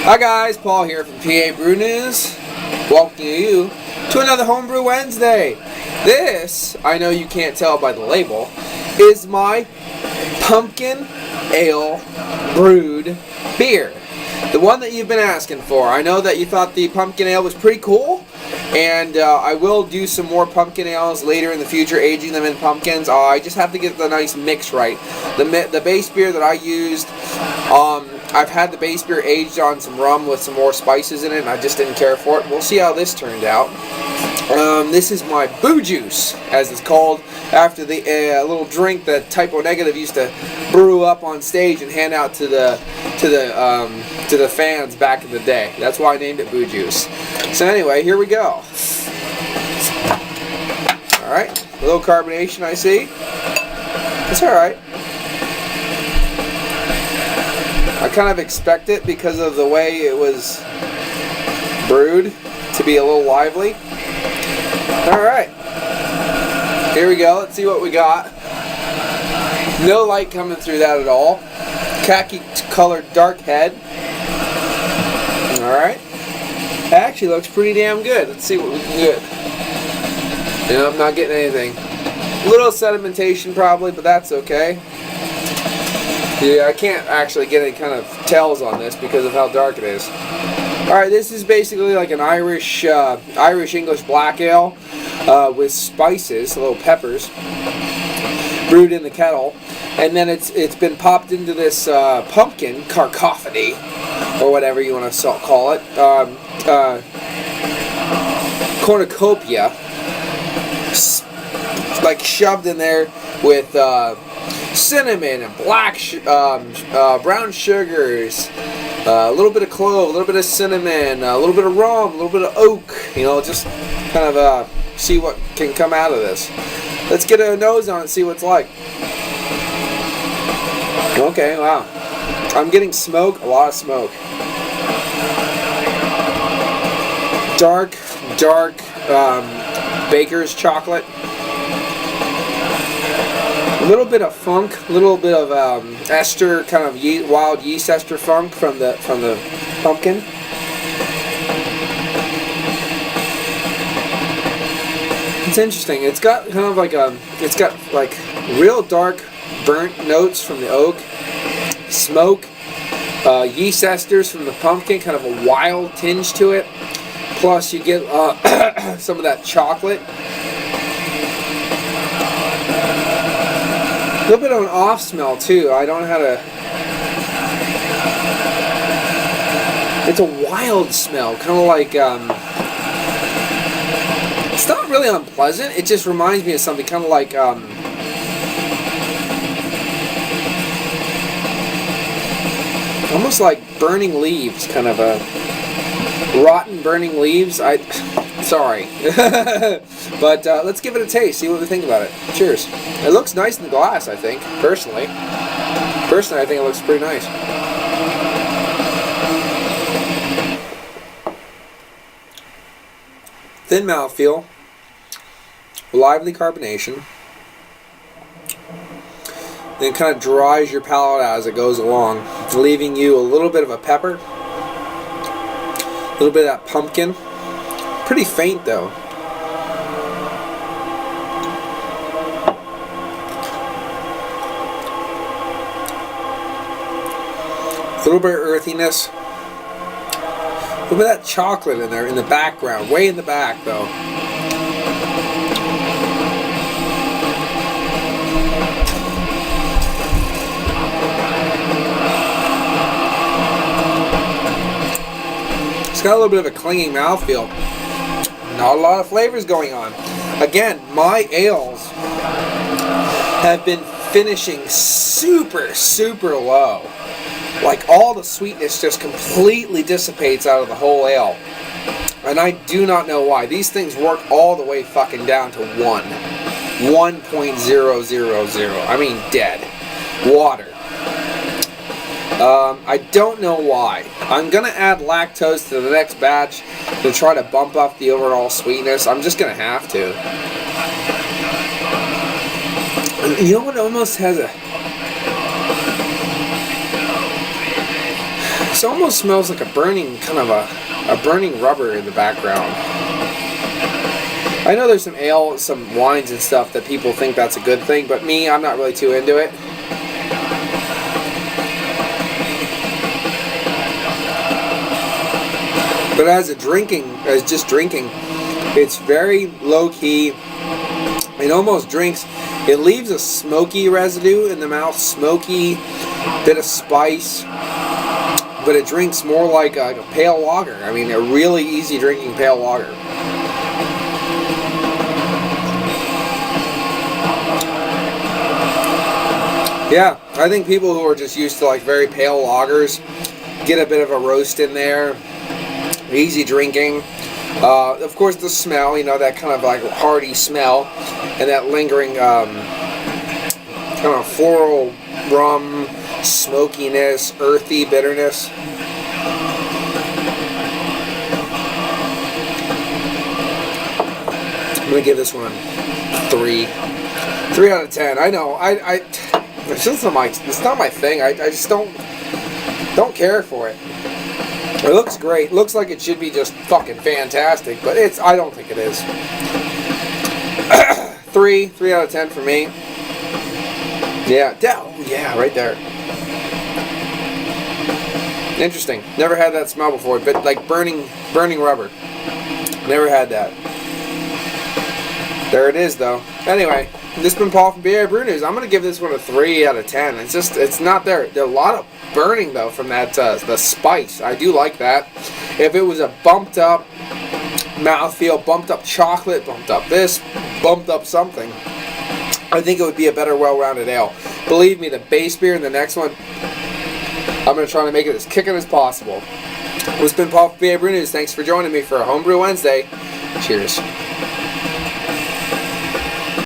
Hi guys, Paul here from PABrewNews. Welcome you to another Homebrew Wednesday. This, I know you can't tell by the label, is my pumpkin ale brewed beer. The one that you've been asking for. I know that you thought the pumpkin ale was pretty cool, and I will do some more pumpkin ales later in the future, aging them in pumpkins. I just have to get the nice mix right. The base beer that I used, I've had the base beer aged on some rum with some more spices in it, and I just didn't care for it. We'll see how this turned out. This is my boo juice, as it's called, after the little drink that Typo Negative used to brew up on stage and hand out to the fans back in the day. That's why I named it boo juice. So anyway, here we go. All right, a little carbonation I see. It's all right. I kind of expect it because of the way it was brewed to be a little lively. Alright, here we go. Let's see what we got. No light coming through that at all. Khaki colored dark head. Alright, it actually looks pretty damn good. Let's see what we can get. No, I'm not getting anything. A little sedimentation probably, but that's okay. Yeah, I can't actually get any kind of tells on this because of how dark it is. Alright, this is basically like an Irish English black ale with spices, little peppers, brewed in the kettle, and then it's been popped into this pumpkin cacophony, or whatever you want to call it, cornucopia, like shoved in there with cinnamon and brown sugars, a little bit of clove, a little bit of cinnamon, a little bit of rum, a little bit of oak. You know, just kind of see what can come out of this. Let's get a nose on it and see what it's like. Okay, wow. I'm getting smoke, a lot of smoke. Dark baker's chocolate. A little bit of funk, a little bit of ester, kind of wild yeast ester funk from the pumpkin. It's interesting. It's got kind of like it's got like real dark burnt notes from the oak, smoke, yeast esters from the pumpkin, kind of a wild tinge to it. Plus, you get some of that chocolate. A little bit of an off smell too. I don't know how to. It's a wild smell, kind of like. It's not really unpleasant. It just reminds me of something, kind of like. Almost like burning leaves, kind of a rotten burning leaves. Sorry. But let's give it a taste, see what we think about it. Cheers. It looks nice in the glass, I think, personally. I think it looks pretty nice. Thin mouthfeel, lively carbonation, then it kind of dries your palate as it goes along, leaving you a little bit of a pepper, a little bit of that pumpkin. Pretty faint though. A little bit of earthiness. A little bit of that chocolate in there in the background, way in the back though. It's got a little bit of a clinging mouthfeel. Not a lot of flavors going on. Again, my ales have been finishing super, super low. Like all the sweetness just completely dissipates out of the whole ale. And I do not know why. These things work all the way fucking down to 1.000. I mean dead. Water. I don't know why. I'm going to add lactose to the next batch to try to bump up the overall sweetness. I'm just going to have to. You know what almost has a This almost smells like a burning, kind of a burning rubber in the background. I know there's some ale, some wines and stuff that people think that's a good thing, but me, I'm not really too into it. But as just drinking, it's very low key. It almost drinks. It leaves a smoky residue in the mouth, smoky, bit of spice, but it drinks more like a pale lager. I mean, a really easy drinking pale lager. Yeah, I think people who are just used to like very pale lagers get a bit of a roast in there. Easy drinking. Of course, the smell, you know, that kind of like hearty smell, and that lingering kind of floral rum smokiness, earthy bitterness. I'm gonna give this one 3 out of 10. I know, it's not my thing. I just don't care for it. It looks great. Looks like it should be just fucking fantastic, but I don't think it is. 3 out of 10 for me. Yeah, yeah, right there. Interesting. Never had that smell before, but like burning rubber. Never had that. There it is, though. Anyway, this has been Paul from PABrewNews. I'm gonna give this one a 3 out of 10. It's not there. There's a lot of burning though from that the spice. I do like that. If it was a bumped up mouthfeel, bumped up chocolate, bumped up this, bumped up something, I think it would be a better well-rounded ale. Believe me, the base beer in the next one, I'm going to try to make it as kicking as possible. This has been Paul from PABrewNews. Thanks for joining me for a Homebrew Wednesday. Cheers.